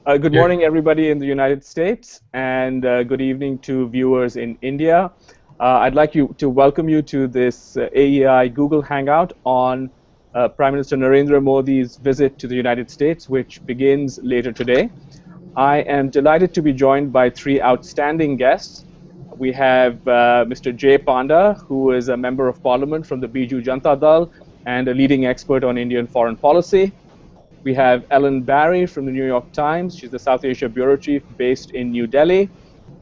Good morning, everybody in the United States, and good evening to viewers in India. I'd like to welcome you to this AEI Google Hangout on Prime Minister Narendra Modi's visit to the United States, which begins later today. I am delighted to be joined by three outstanding guests. We have Mr. Jay Panda, who is a member of parliament from the Biju Janata Dal and a leading expert on Indian foreign policy. We have Ellen Barry from the New York Times. She's the South Asia Bureau Chief based in New Delhi.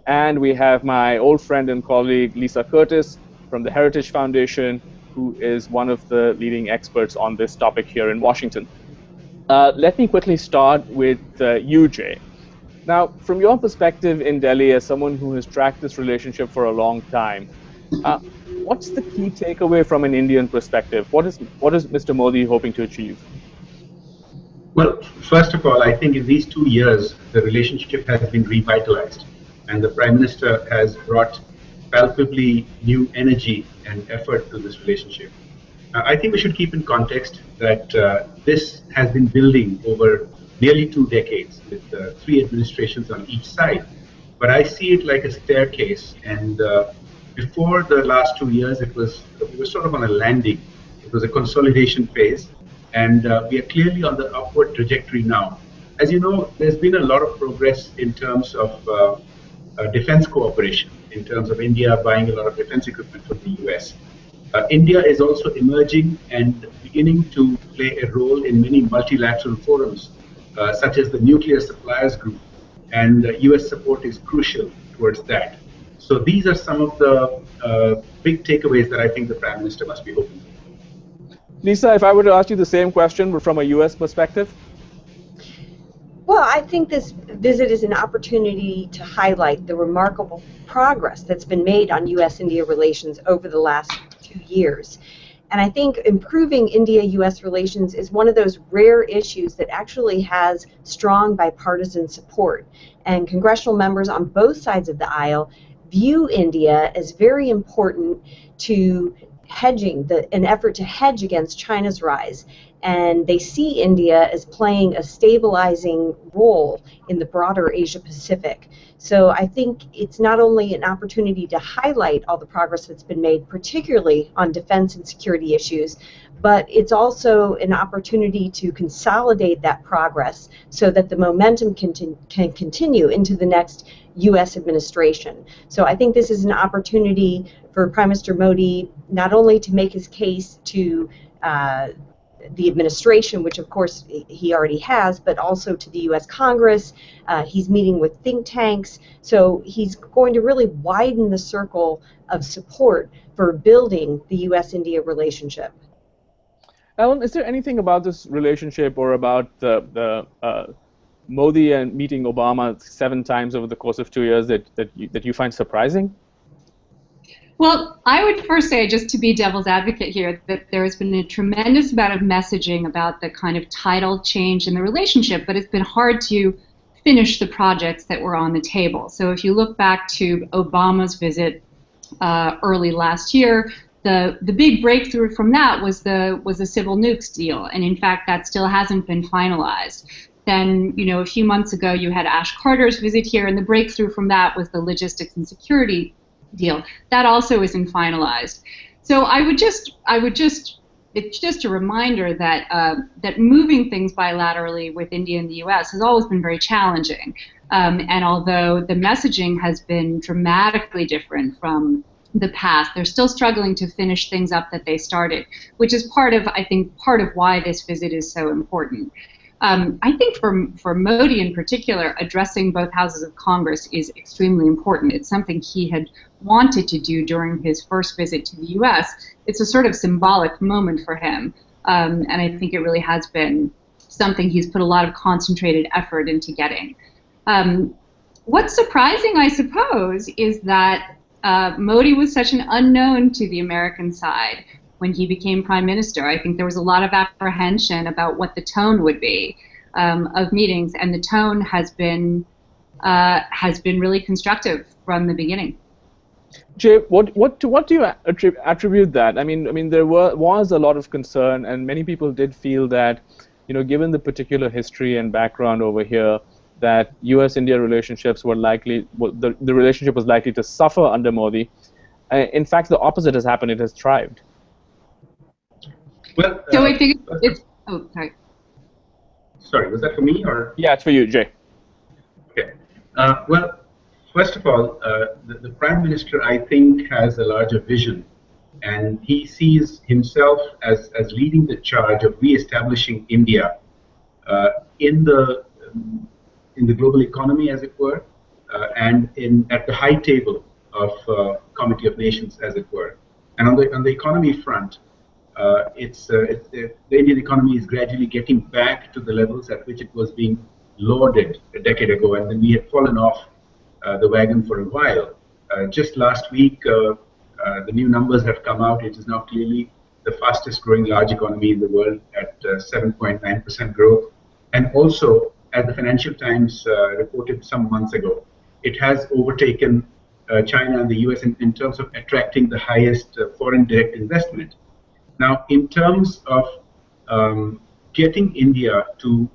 And we have my old friend and colleague, Lisa Curtis, from the Heritage Foundation, who is one of the leading experts on this topic here in Washington. Let me quickly start with you, Jay. Now, from your perspective in Delhi, as someone who has tracked this relationship for a long time, what's the key takeaway from an Indian perspective? What is Mr. Modi hoping to achieve? Well, first of all, I think in these 2 years, the relationship has been revitalized, and the Prime Minister has brought palpably new energy and effort to this relationship. I think we should keep in context that this has been building over nearly 2 decades with 3 administrations on each side. But I see it like a staircase, and before the last 2 years, we were sort of on a landing. It was a consolidation phase. And we are clearly on the upward trajectory now. As you know, there's been a lot of progress in terms of defense cooperation, in terms of India buying a lot of defense equipment from the US. India is also emerging and beginning to play a role in many multilateral forums, such as the Nuclear Suppliers Group, and US support is crucial towards that. So these are some of the big takeaways that I think the Prime Minister must be hoping for. Lisa, if I were to ask you the same question, but from a U.S. perspective? Well, I think this visit is an opportunity to highlight the remarkable progress that's been made on U.S.-India relations over the last 2 years. And I think improving India-U.S. relations is one of those rare issues that actually has strong bipartisan support. And congressional members on both sides of the aisle view India as very important to hedging, an effort to hedge against China's rise. And they see India as playing a stabilizing role in the broader Asia-Pacific. So I think it's not only an opportunity to highlight all the progress that's been made, particularly on defense and security issues, but it's also an opportunity to consolidate that progress so that the momentum can continue into the next U.S. administration. So I think this is an opportunity for Prime Minister Modi not only to make his case to the administration, which of course he already has, but also to the U.S. Congress. He's meeting with think tanks. So he's going to really widen the circle of support for building the U.S.-India relationship. Ellen, is there anything about this relationship or about the Modi and meeting Obama 7 times over the course of 2 years that you find surprising? Well, I would first say, just to be devil's advocate here, that there has been a tremendous amount of messaging about the kind of tidal change in the relationship, but it's been hard to finish the projects that were on the table. So if you look back to Obama's visit early last year, the big breakthrough from that was the civil nukes deal, and in fact that still hasn't been finalized. Then, a few months ago you had Ash Carter's visit here, and the breakthrough from that was the logistics and security deal. That also isn't finalized. So it's just a reminder that moving things bilaterally with India and the U.S. has always been very challenging. And although the messaging has been dramatically different from the past, they're still struggling to finish things up that they started, which is part of why this visit is so important. I think for Modi in particular, addressing both houses of Congress is extremely important. It's something he had wanted to do during his first visit to the U.S. It's a sort of symbolic moment for him, and I think it really has been something he's put a lot of concentrated effort into getting. What's surprising, I suppose, is that Modi was such an unknown to the American side when he became prime minister. I think there was a lot of apprehension about what the tone would be of meetings, and the tone has been really constructive from the beginning. Jay, what do you attribute that? I mean, there was a lot of concern, and many people did feel that, given the particular history and background over here, that U.S.-India relationships were likely, the relationship was likely to suffer under Modi. In fact, the opposite has happened. It has thrived. Well, so I think it's, oh, sorry. Sorry, was that for me or? Yeah, it's for you, Jay. Okay. Well, first of all, the Prime Minister, I think, has a larger vision, and he sees himself as leading the charge of re-establishing India in the global economy, as it were, and at the high table of Committee of Nations, as it were. And on the economy front, the Indian economy is gradually getting back to the levels at which it was being lauded a decade ago, and then we had fallen off the wagon for a while. Just last week, the new numbers have come out. It is now clearly the fastest growing large economy in the world at 7.9% growth. And also, as the Financial Times reported some months ago, it has overtaken China and the US in terms of attracting the highest foreign direct investment. Now, in terms of getting India to,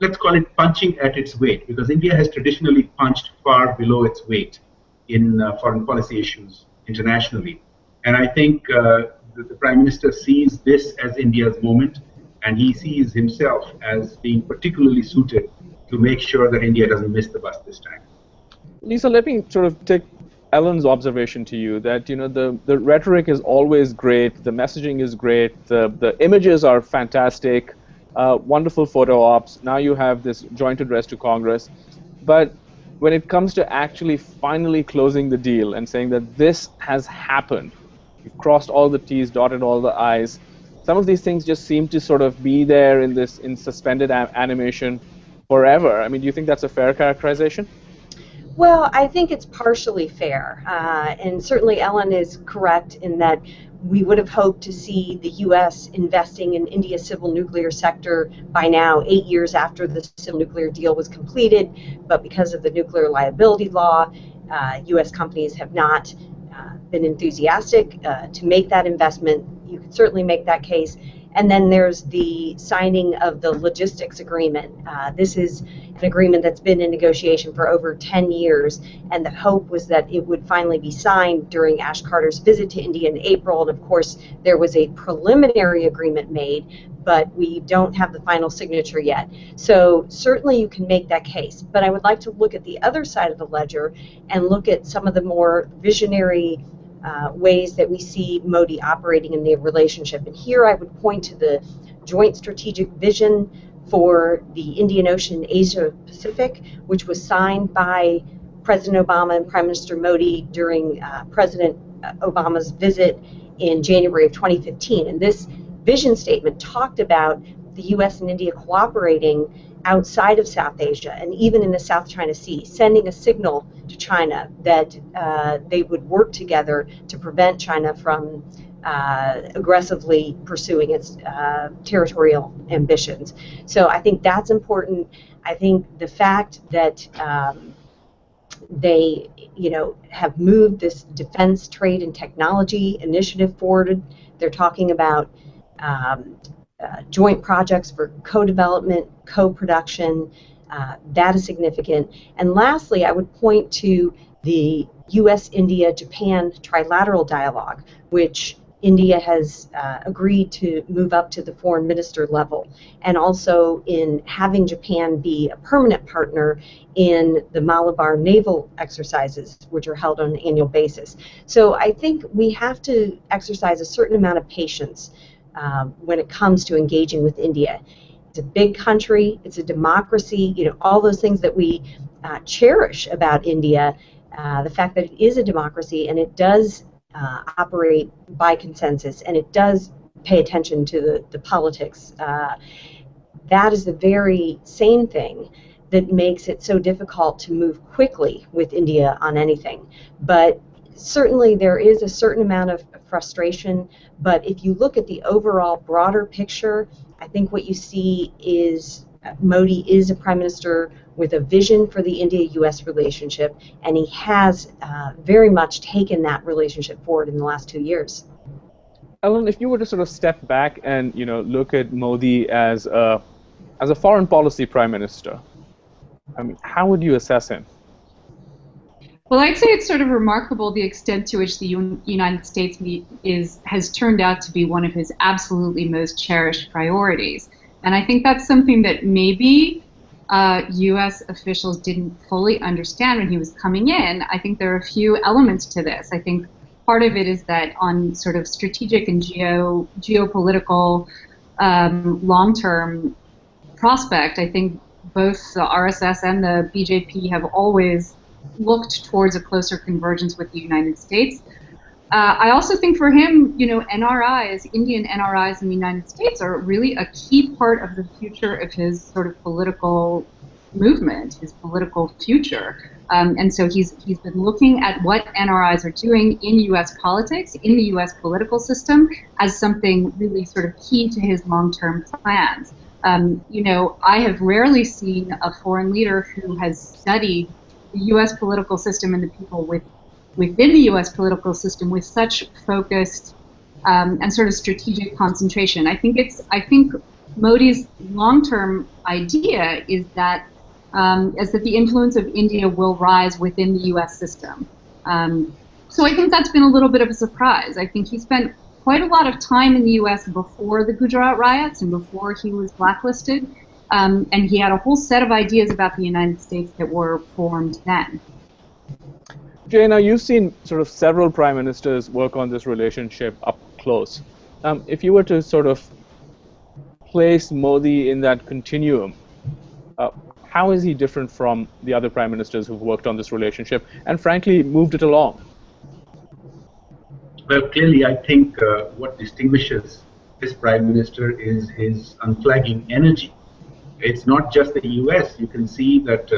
let's call it punching at its weight, because India has traditionally punched far below its weight in foreign policy issues internationally. And I think the Prime Minister sees this as India's moment, and he sees himself as being particularly suited to make sure that India doesn't miss the bus this time. Lisa, let me sort of take Ellen's observation to you that the rhetoric is always great, the messaging is great, the images are fantastic, wonderful photo ops. Now you have this joint address to Congress, but when it comes to actually finally closing the deal and saying that this has happened, we've crossed all the T's, dotted all the I's, some of these things just seem to sort of be there in suspended animation forever. I mean, do you think that's a fair characterization? Well, I think it's partially fair, and certainly Ellen is correct in that we would have hoped to see the U.S. investing in India's civil nuclear sector by now, 8 years after the civil nuclear deal was completed, but because of the nuclear liability law, U.S. companies have not been enthusiastic to make that investment. You could certainly make that case. And then there's the signing of the logistics agreement. This is an agreement that's been in negotiation for over 10 years, and the hope was that it would finally be signed during Ash Carter's visit to India in April. And of course, there was a preliminary agreement made, but we don't have the final signature yet. So certainly you can make that case. But I would like to look at the other side of the ledger and look at some of the more visionary ways that we see Modi operating in the relationship. And here I would point to the joint strategic vision for the Indian Ocean Asia Pacific, which was signed by President Obama and Prime Minister Modi during President Obama's visit in January of 2015. And this vision statement talked about the U.S. and India cooperating outside of South Asia and even in the South China Sea, sending a signal to China that they would work together to prevent China from aggressively pursuing its territorial ambitions. So I think that's important. I think the fact that they, have moved this defense, trade, and technology initiative forward. They're talking about joint projects for co-development, co-production. That is significant. And lastly, I would point to the U.S., India, Japan trilateral dialogue, which India has agreed to move up to the foreign minister level, and also in having Japan be a permanent partner in the Malabar naval exercises, which are held on an annual basis. So I think we have to exercise a certain amount of patience when it comes to engaging with India. It's a big country, it's a democracy, all those things that we cherish about India, the fact that it is a democracy and it does operate by consensus and it does pay attention to the politics. That is the very same thing that makes it so difficult to move quickly with India on anything. But certainly there is a certain amount of frustration, but if you look at the overall broader picture, I think what you see is Modi is a prime minister with a vision for the India-U.S. relationship, and he has very much taken that relationship forward in the last 2 years. Ellen, if you were to sort of step back and look at Modi as a foreign policy prime minister, I mean, how would you assess him? Well, I'd say it's sort of remarkable the extent to which the United States has turned out to be one of his absolutely most cherished priorities. And I think that's something that maybe U.S. officials didn't fully understand when he was coming in. I think there are a few elements to this. I think part of it is that on sort of strategic and geopolitical long-term prospect, I think both the RSS and the BJP have always looked towards a closer convergence with the United States. I also think for him, NRIs, Indian NRIs in the United States are really a key part of the future of his sort of political movement, his political future. And so he's been looking at what NRIs are doing in U.S. politics, in the U.S. political system, as something really sort of key to his long-term plans. I have rarely seen a foreign leader who has studied the U.S. political system and the people within the U.S. political system with such focused and sort of strategic concentration. I think Modi's long-term idea is that the influence of India will rise within the U.S. system. So I think that's been a little bit of a surprise. I think he spent quite a lot of time in the U.S. before the Gujarat riots and before he was blacklisted. And he had a whole set of ideas about the United States that were formed then. Jay, now you've seen sort of several prime ministers work on this relationship up close. If you were to sort of place Modi in that continuum, how is he different from the other prime ministers who've worked on this relationship and frankly moved it along? Well, clearly, I think what distinguishes this prime minister is his unflagging energy. It's not just the U.S. You can see that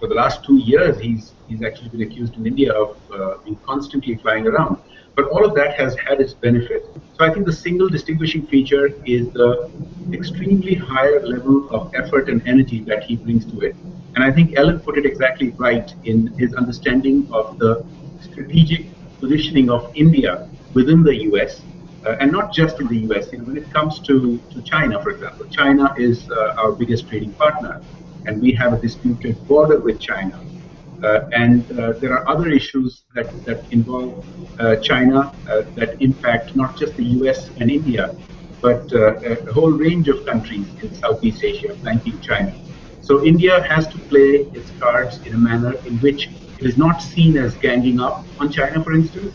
for the last 2 years, he's actually been accused in India of being constantly flying around. But all of that has had its benefit. So I think the single distinguishing feature is the extremely higher level of effort and energy that he brings to it. And I think Ellen put it exactly right in his understanding of the strategic positioning of India within the U.S. And not just in the U.S. When it comes to China, for example, China is our biggest trading partner, and we have a disputed border with China. And there are other issues that involve China that impact not just the US and India, but a whole range of countries in Southeast Asia flanking China. So India has to play its cards in a manner in which it is not seen as ganging up on China, for instance,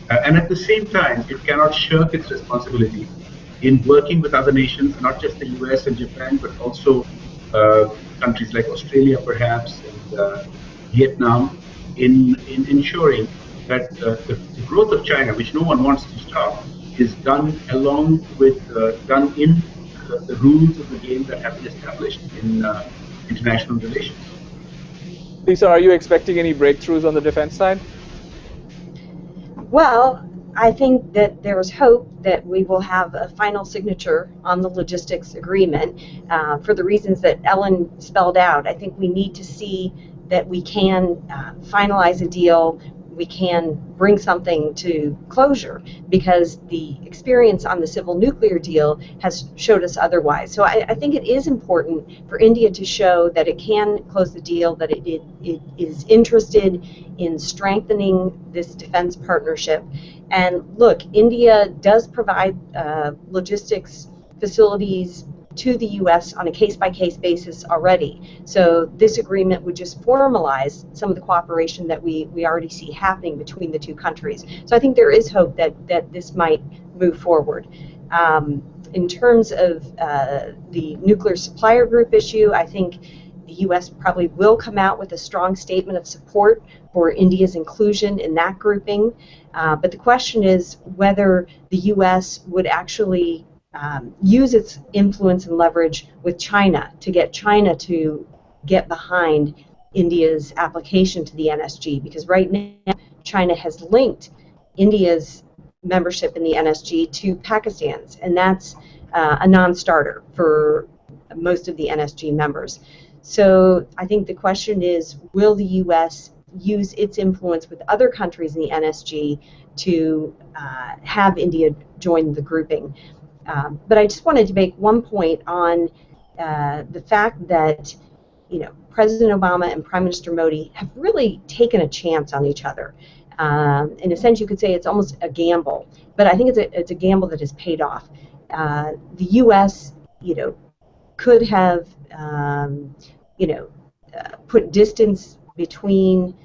and at the same time, it cannot shirk its responsibility in working with other nations, not just the US and Japan, but also countries like Australia, perhaps, and Vietnam, in ensuring that the growth of China, which no one wants to stop, is done along with, done in the rules of the game that have been established in international relations. Lisa, are you expecting any breakthroughs on the defense side? Well, I think that there's hope that we will have a final signature on the logistics agreement for the reasons that Ellen spelled out. I think we need to see that we can finalize a deal, we can bring something to closure, because the experience on the civil nuclear deal has showed us otherwise. So I think it is important for India to show that it can close the deal, that it is interested in strengthening this defense partnership. And look, India does provide logistics facilities to the U.S. on a case-by-case basis already. So this agreement would just formalize some of the cooperation that we already see happening between the two countries. So I think there is hope that this might move forward. In terms of the nuclear supplier group issue, I think the U.S. probably will come out with a strong statement of support for India's inclusion in that grouping. But the question is whether the U.S. would actually use its influence and leverage with China to get China to get behind India's application to the NSG, because right now China has linked India's membership in the NSG to Pakistan's, and that's a non-starter for most of the NSG members. So I think the question is, will the U.S. use its influence with other countries in the NSG to have India join the grouping? But I just wanted to make one point on the fact that President Obama and Prime Minister Modi have really taken a chance on each other. In a sense, you could say it's almost a gamble, but I think it's a gamble that has paid off. The U.S., could have, put distance between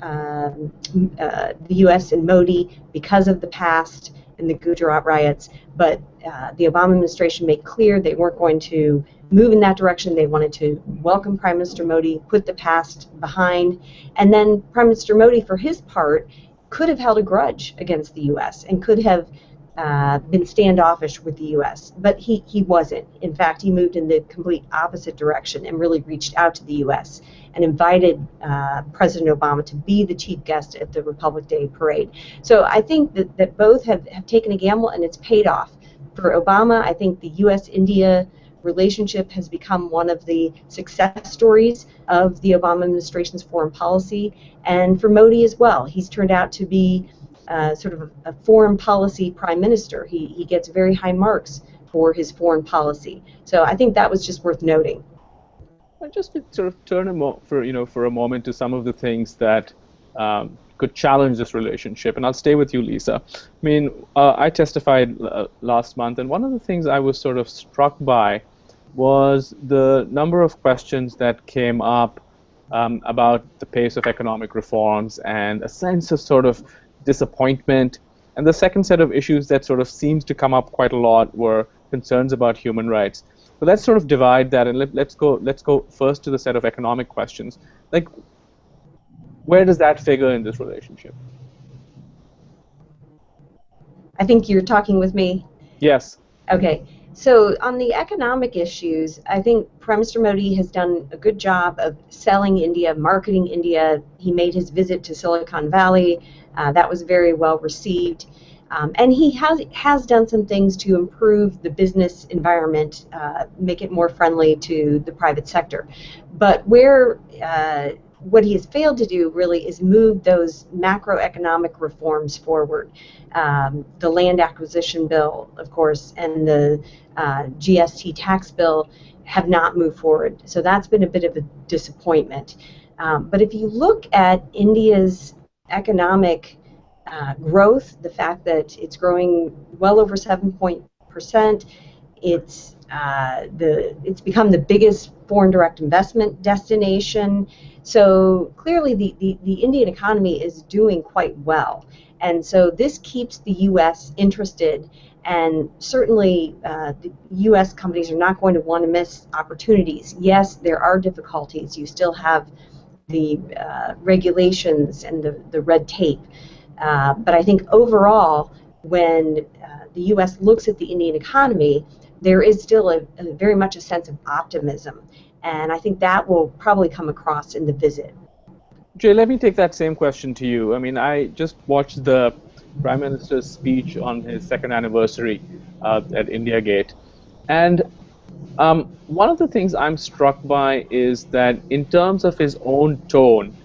the U.S. and Modi because of the past and the Gujarat riots, but the Obama administration made clear they weren't going to move in that direction. They wanted to welcome Prime Minister Modi, put the past behind, and then Prime Minister Modi, for his part, could have held a grudge against the U.S. and could have been standoffish with the U.S., but he wasn't. In fact, he moved in the complete opposite direction and really reached out to the U.S. and invited President Obama to be the chief guest at the Republic Day parade. So I think that both have taken a gamble, and it's paid off. For Obama, I think the U.S.-India relationship has become one of the success stories of the Obama administration's foreign policy, and for Modi as well. He's turned out to be sort of a foreign policy prime minister. He gets very high marks for his foreign policy. So I think that was just worth noting. Just to sort of turn for a moment to some of the things that could challenge this relationship, and I'll stay with you, Lisa. I mean, I testified last month, and one of the things I was sort of struck by was the number of questions that came up about the pace of economic reforms and a sense of sort of disappointment. And the second set of issues that sort of seems to come up quite a lot were concerns about human rights. So let's sort of divide that, and let's go first to the set of economic questions. Like, where does that figure in this relationship? I think you're talking with me. Yes. Okay. So on the economic issues, I think Prime Minister Modi has done a good job of selling India, marketing India. He made his visit to Silicon Valley. That was very well received. And he has done some things to improve the business environment, make it more friendly to the private sector. But what he has failed to do really is move those macroeconomic reforms forward. The land acquisition bill, of course, and the GST tax bill have not moved forward. So that's been a bit of a disappointment. But if you look at India's economic growth, the fact that it's growing well over 7%, it's become the biggest foreign direct investment destination. So clearly the Indian economy is doing quite well. And so this keeps the U.S. interested, and certainly the U.S. companies are not going to want to miss opportunities. Yes, there are difficulties. You still have the regulations and the red tape. But I think overall, when the U.S. looks at the Indian economy, there is still a very much a sense of optimism. And I think that will probably come across in the visit. Jay, let me take that same question to you. I mean, I just watched the Prime Minister's speech on his second anniversary at India Gate. And one of the things I'm struck by is that in terms of his own tone,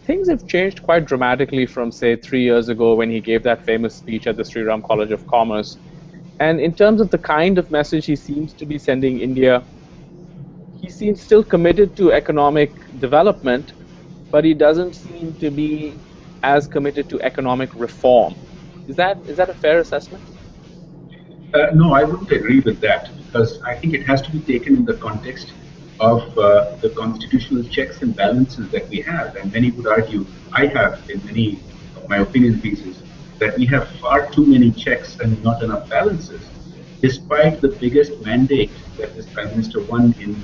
things have changed quite dramatically from, say, 3 years ago when he gave that famous speech at the Sri Ram College of Commerce. And in terms of the kind of message he seems to be sending India, he seems still committed to economic development, but he doesn't seem to be as committed to economic reform. Is that a fair assessment? No, I wouldn't agree with that, because I think it has to be taken in the context of the constitutional checks and balances that we have. And many would argue, I have in many of my opinion pieces, that we have far too many checks and not enough balances, despite the biggest mandate that this Prime Minister won in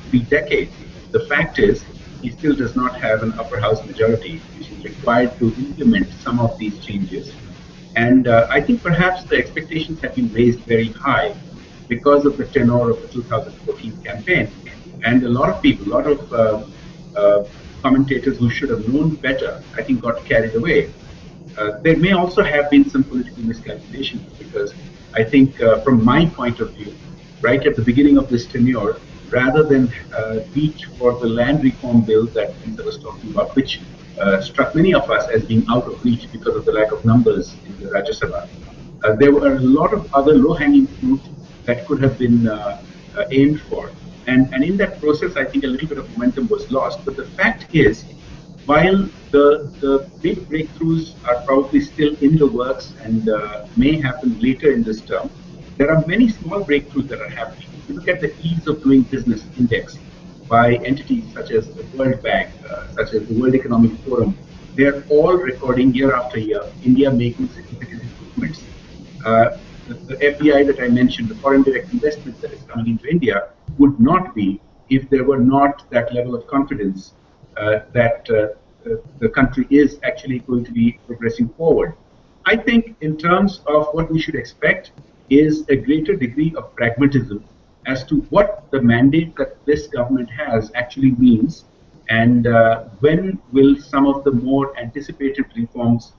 3 decades. The fact is, he still does not have an upper house majority, which is required to implement some of these changes. And I think perhaps the expectations have been raised very high because of the tenor of the 2014 campaign. And a lot of people, a lot of commentators who should have known better, I think got carried away. There may also have been some political miscalculations, because I think from my point of view, right at the beginning of this tenure, rather than reach for the land reform bill that Lisa was talking about, which struck many of us as being out of reach because of the lack of numbers in the Rajya Sabha, there were a lot of other low-hanging fruit that could have been aimed for. And in that process, I think a little bit of momentum was lost. But the fact is, while the big breakthroughs are probably still in the works and may happen later in this term, there are many small breakthroughs that are happening. If you look at the ease of doing business index by entities such as the World Bank, such as the World Economic Forum, they are all recording year after year India making significant improvements. The FDI that I mentioned, the foreign direct investment that is coming into India, would not be if there were not that level of confidence that the country is actually going to be progressing forward. I think in terms of what we should expect is a greater degree of pragmatism as to what the mandate that this government has actually means, and when will some of the more anticipated reforms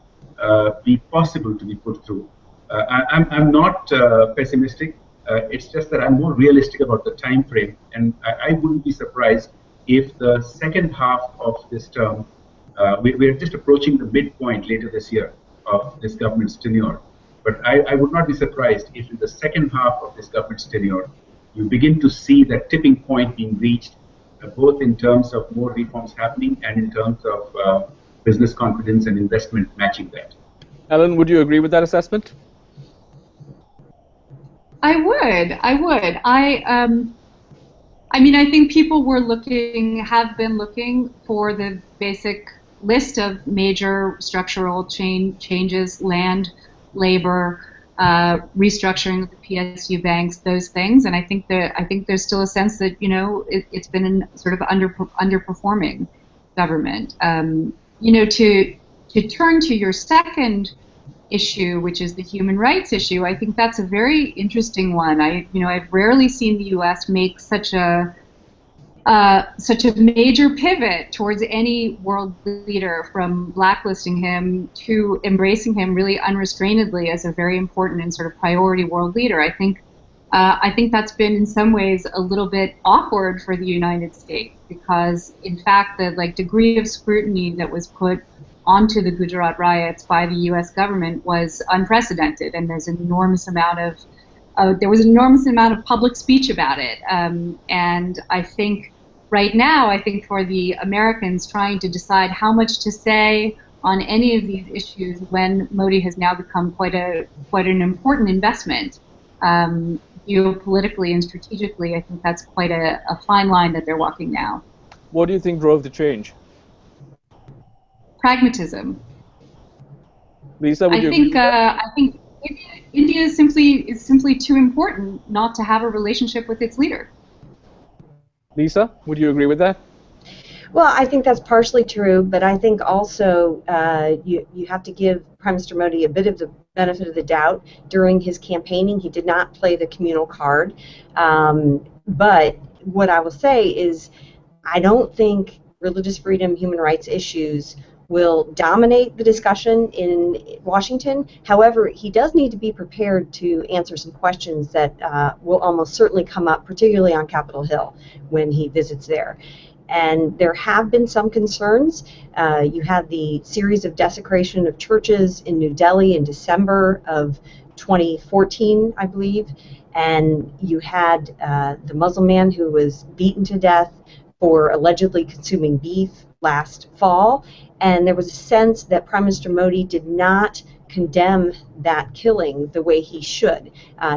be possible to be put through. I'm not pessimistic. It's just that I'm more realistic about the time frame, and I wouldn't be surprised if the second half of this term, we're just approaching the midpoint later this year of this government's tenure. But I would not be surprised if in the second half of this government's tenure, you begin to see that tipping point being reached, both in terms of more reforms happening and in terms of business confidence and investment matching that. Ellen, would you agree with that assessment? I would. I mean, I think people have been looking for the basic list of major structural changes, land, labor, restructuring of the PSU banks, those things. And I think there's still a sense that, you know, it's been a sort of underperforming government. You know, to turn to your second issue, which is the human rights issue, I think that's a very interesting one. I've rarely seen the U.S. make such a major pivot towards any world leader, from blacklisting him to embracing him really unrestrainedly as a very important and sort of priority world leader. I think that's been in some ways a little bit awkward for the United States, because in fact the degree of scrutiny that was put onto the Gujarat riots by the U.S. government was unprecedented, and there was an enormous amount of public speech about it. And I think right now, for the Americans trying to decide how much to say on any of these issues, when Modi has now become quite an important investment, geopolitically and strategically, I think that's quite a fine line that they're walking now. What do you think drove the change? Pragmatism. Lisa, would you agree? I think India is simply too important not to have a relationship with its leader. Lisa, would you agree with that? Well, I think that's partially true, but I think also you have to give Prime Minister Modi a bit of the benefit of the doubt. During his campaigning, he did not play the communal card. But what I will say is, I don't think religious freedom, human rights issues will dominate the discussion in Washington. However, he does need to be prepared to answer some questions that will almost certainly come up, particularly on Capitol Hill when he visits there. And there have been some concerns. You had the series of desecration of churches in New Delhi in December of 2014, I believe, and you had the Muslim man who was beaten to death for allegedly consuming beef last fall, and there was a sense that Prime Minister Modi did not condemn that killing the way he should.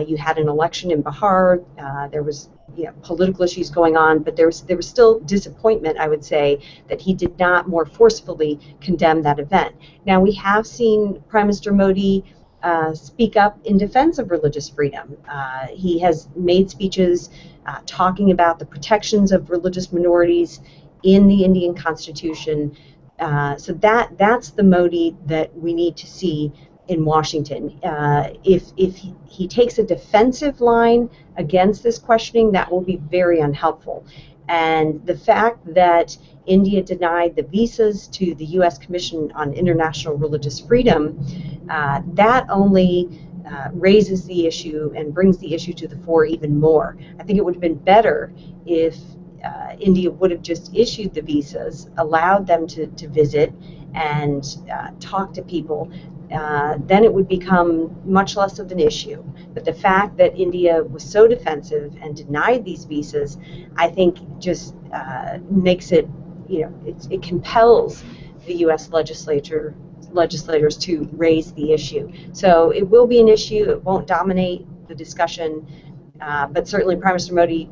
You had an election in Bihar, there was political issues going on, but there was still disappointment, I would say, that he did not more forcefully condemn that event. Now, we have seen Prime Minister Modi speak up in defense of religious freedom. He has made speeches talking about the protections of religious minorities in the Indian Constitution. So that's the Modi that we need to see in Washington. If he takes a defensive line against this questioning, that will be very unhelpful. And the fact that India denied the visas to the U.S. Commission on International Religious Freedom, that only raises the issue and brings the issue to the fore even more. I think it would have been better if India would have just issued the visas, allowed them to visit and talk to people. then it would become much less of an issue. But the fact that India was so defensive and denied these visas, I think just makes it, it compels the U.S. legislators to raise the issue. So it will be an issue. It won't dominate the discussion, but certainly Prime Minister Modi,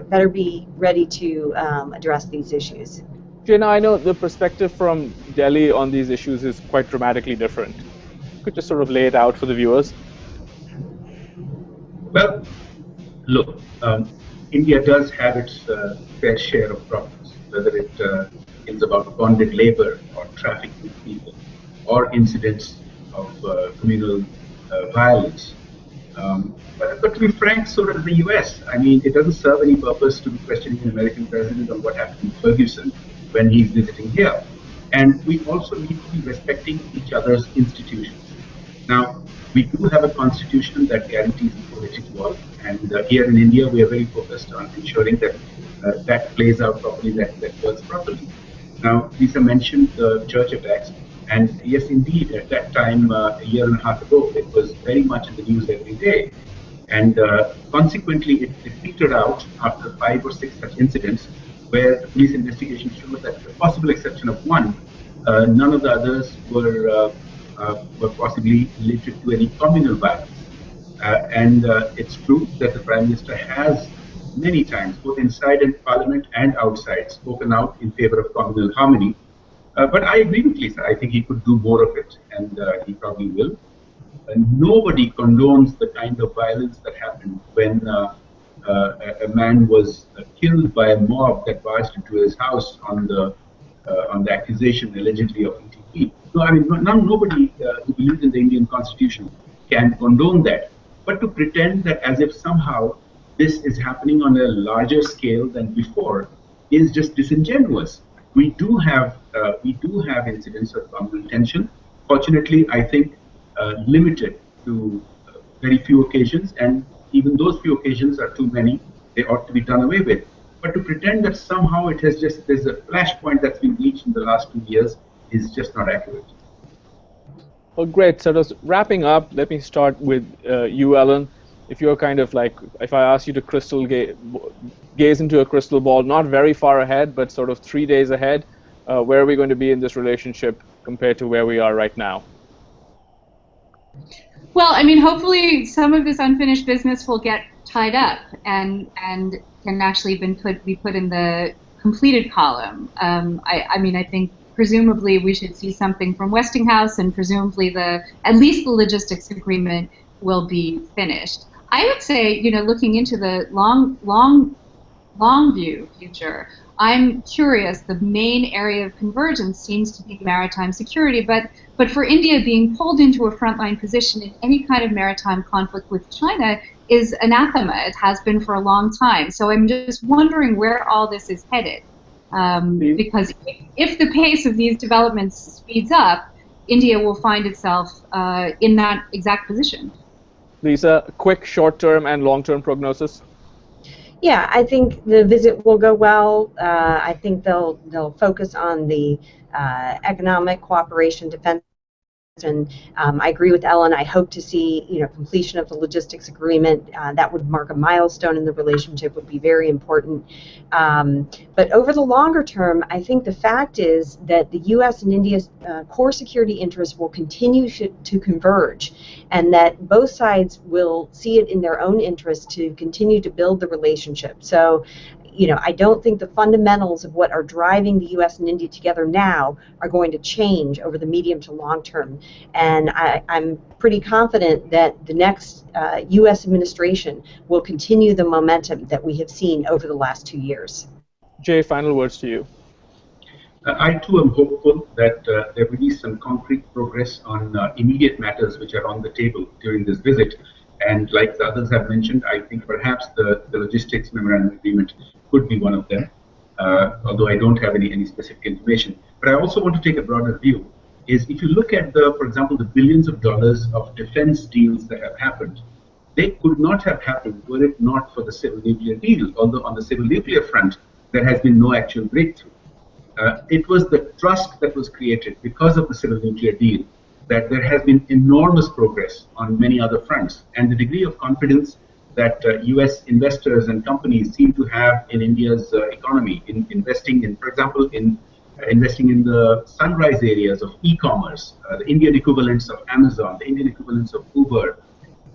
better be ready to address these issues. Jana, I know the perspective from Delhi on these issues is quite dramatically different. Could just sort of lay it out for the viewers? Well, look, India does have its fair share of problems, whether it is about bonded labor or trafficking with people, or incidents of communal violence. But to be frank, so does the US. I mean, it doesn't serve any purpose to be questioning an American president on what happened in Ferguson when he's visiting here. And we also need to be respecting each other's institutions. Now, we do have a constitution that guarantees equality to all, and here in India, we are very focused on ensuring that that plays out properly, that works properly. Now, Lisa mentioned the church attacks, and yes, indeed, at that time, a year and a half ago, it was very much in the news every day. And consequently, it petered out after 5 or 6 such incidents, where the police investigation showed that, with the possible exception of one, none of the others were possibly related to any communal violence. And it's true that the Prime Minister has many times, both inside in Parliament and outside, spoken out in favor of communal harmony. But I agree with Lisa. I think he could do more of it, and he probably will. And nobody condones the kind of violence that happened when a man was killed by a mob that barged into his house on the accusation allegedly of ETP. So I mean, nobody who believes in the Indian Constitution can condone that. But to pretend that as if somehow this is happening on a larger scale than before is just disingenuous. We do have incidents of communal tension. Fortunately, I think limited to very few occasions, and even those few occasions are too many. They ought to be done away with. But to pretend that somehow it has there's a flashpoint that's been reached in the last 2 years is just not accurate. Well, great. So just wrapping up, let me start with you, Ellen. If you're kind of like, if I ask you to gaze into a crystal ball, not very far ahead, but sort of 3 days ahead, where are we going to be in this relationship compared to where we are right now? Well, I mean, hopefully some of this unfinished business will get tied up and can actually be put in the completed column. I mean, I think presumably we should see something from Westinghouse, and presumably at least the logistics agreement will be finished. I would say, looking into the long view future, I'm curious. The main area of convergence seems to be maritime security, but for India, being pulled into a frontline position in any kind of maritime conflict with China is anathema. It has been for a long time. So I'm just wondering where all this is headed. Because if the pace of these developments speeds up, India will find itself in that exact position. Lisa, quick short-term and long-term prognosis? Yeah, I think the visit will go well. I think they'll focus on the economic cooperation, defense, and I agree with Ellen. I hope to see completion of the logistics agreement. That would mark a milestone in the relationship, would be very important. But over the longer term, I think the fact is that the U.S. and India's core security interests will continue to converge, and that both sides will see it in their own interest to continue to build the relationship. So, I don't think the fundamentals of what are driving the U.S. and India together now are going to change over the medium to long term. And I'm pretty confident that the next U.S. administration will continue the momentum that we have seen over the last 2 years. Jay, final words to you. I too am hopeful that there will be some concrete progress on immediate matters which are on the table during this visit. And like the others have mentioned, I think perhaps the logistics memorandum agreement could be one of them, although I don't have any specific information. But I also want to take a broader view. Is if you look at for example, the billions of dollars of defense deals that have happened, they could not have happened were it not for the civil nuclear deal. Although on the civil nuclear front, there has been no actual breakthrough. It was the trust that was created because of the civil nuclear deal that there has been enormous progress on many other fronts, and the degree of confidence that U.S. investors and companies seem to have in India's economy, in investing in, for example, in investing in the sunrise areas of e-commerce, the Indian equivalents of Amazon, the Indian equivalents of Uber.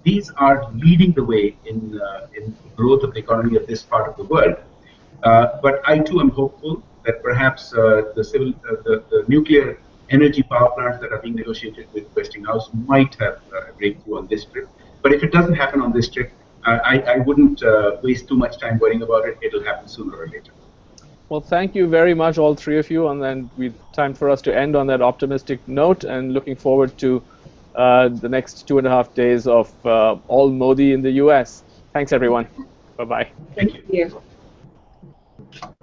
These are leading the way in growth of the economy of this part of the world. But I too am hopeful that perhaps the nuclear energy power plants that are being negotiated with Westinghouse might have a breakthrough on this trip. But if it doesn't happen on this trip, I wouldn't waste too much time worrying about it. It'll happen sooner or later. Well, thank you very much, all three of you. And then time for us to end on that optimistic note, and looking forward to the next 2.5 days of all Modi in the US. Thanks, everyone. Bye-bye. Thank you. Thank you.